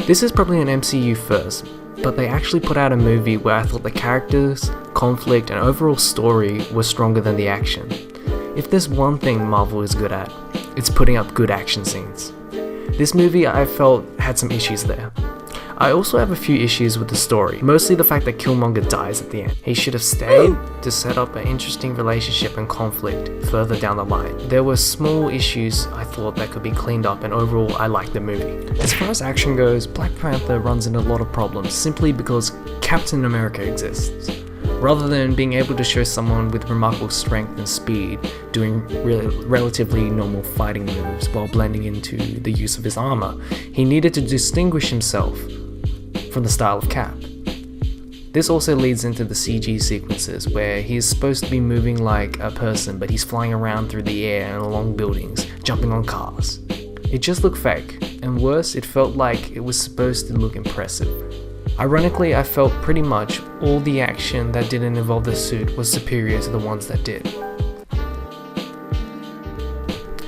This is probably an MCU first, but they actually put out a movie where I thought the characters, conflict, and overall story were stronger than the action. If there's one thing Marvel is good at, it's putting up good action scenes. This movie I felt had some issues there. I also have a few issues with the story, mostly the fact that Killmonger dies at the end. He should have stayed to set up an interesting relationship and conflict further down the line. There were small issues I thought that could be cleaned up, and overall I liked the movie. As far as action goes, Black Panther runs into a lot of problems simply because Captain America exists. Rather than being able to show someone with remarkable strength and speed doing relatively normal fighting moves while blending into the use of his armor, he needed to distinguish himself from the style of Cap. This also leads into the CG sequences where he is supposed to be moving like a person, but he's flying around through the air and along buildings, jumping on cars. It just looked fake, and worse, it felt like it was supposed to look impressive. Ironically, I felt pretty much all the action that didn't involve the suit was superior to the ones that did.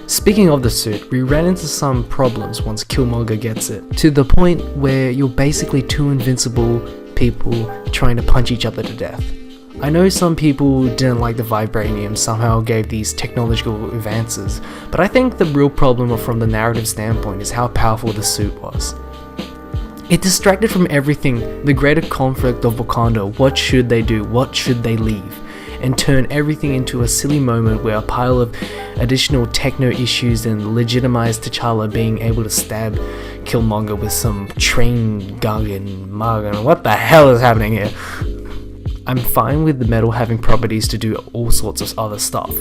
Speaking of the suit, we ran into some problems once Killmonger gets it, to the point where you're basically two invincible people trying to punch each other to death. I know some people didn't like the vibranium somehow gave these technological advances, but I think the real problem from the narrative standpoint is how powerful the suit was. It distracted from everything, the greater conflict of Wakanda, what should they do, what should they leave, and turn everything into a silly moment where a pile of additional techno issues and legitimized T'Challa being able to stab Killmonger with some train gun and mug, and what the hell is happening here? I'm fine with the metal having properties to do all sorts of other stuff.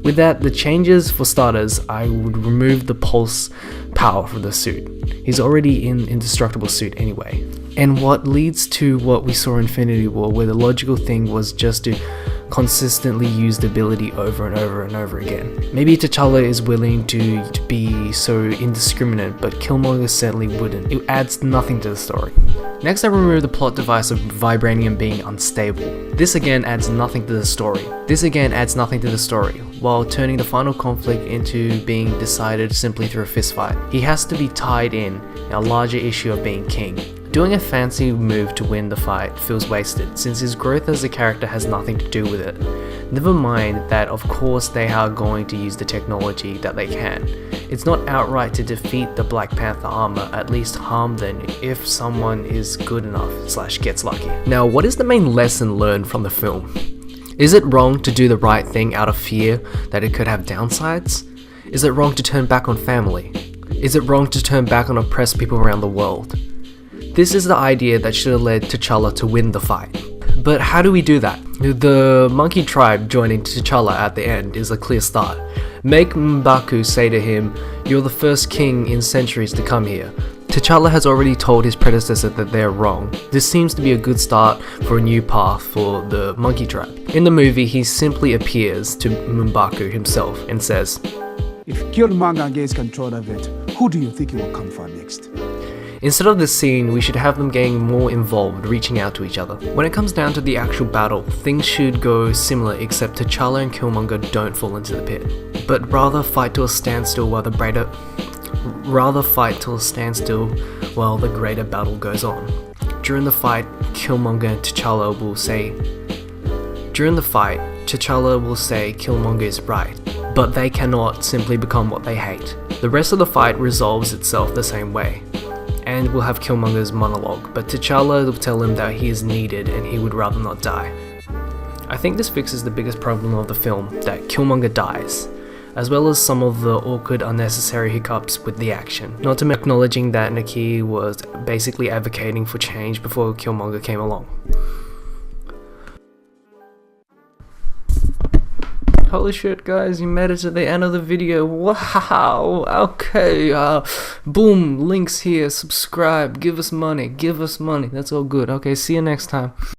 With that, the changes, for starters, I would remove the pulse power from the suit. He's already in indestructible suit anyway. And what leads to what we saw in Infinity War, where the logical thing was just to consistently use the ability over and over and over again. Maybe T'Challa is willing to be so indiscriminate, but Killmonger certainly wouldn't. It adds nothing to the story. Next, I remove the plot device of vibranium being unstable. This again adds nothing to the story. While turning the final conflict into being decided simply through a fistfight. He has to be tied in a larger issue of being king. Doing a fancy move to win the fight feels wasted, since his growth as a character has nothing to do with it. Never mind that of course they are going to use the technology that they can. It's not outright to defeat the Black Panther armor, at least harm them if someone is good enough / gets lucky. Now, what is the main lesson learned from the film? Is it wrong to do the right thing out of fear that it could have downsides? Is it wrong to turn back on family? Is it wrong to turn back on oppressed people around the world? This is the idea that should have led T'Challa to win the fight. But how do we do that? The monkey tribe joining T'Challa at the end is a clear start. Make M'Baku say to him, "You're the first king in centuries to come here." T'Challa has already told his predecessor that they're wrong. This seems to be a good start for a new path for the monkey tribe. In the movie, he simply appears to M'Baku himself and says, "If Killmonger gains control of it, who do you think he will come for next?" Instead of this scene, we should have them getting more involved, reaching out to each other. When it comes down to the actual battle, things should go similar except T'Challa and Killmonger don't fall into the pit, but rather fight to a standstill while the greater battle goes on. During the fight, T'Challa will say Killmonger is right, but they cannot simply become what they hate. The rest of the fight resolves itself the same way. And we'll have Killmonger's monologue, but T'Challa will tell him that he is needed and he would rather not die. I think this fixes the biggest problem of the film, that Killmonger dies, as well as some of the awkward unnecessary hiccups with the action, not to mention acknowledging that Nakia was basically advocating for change before Killmonger came along. Holy shit, guys, you made it to the end of the video. Wow, okay, boom, links here, subscribe, give us money, that's all good. Okay, see you next time.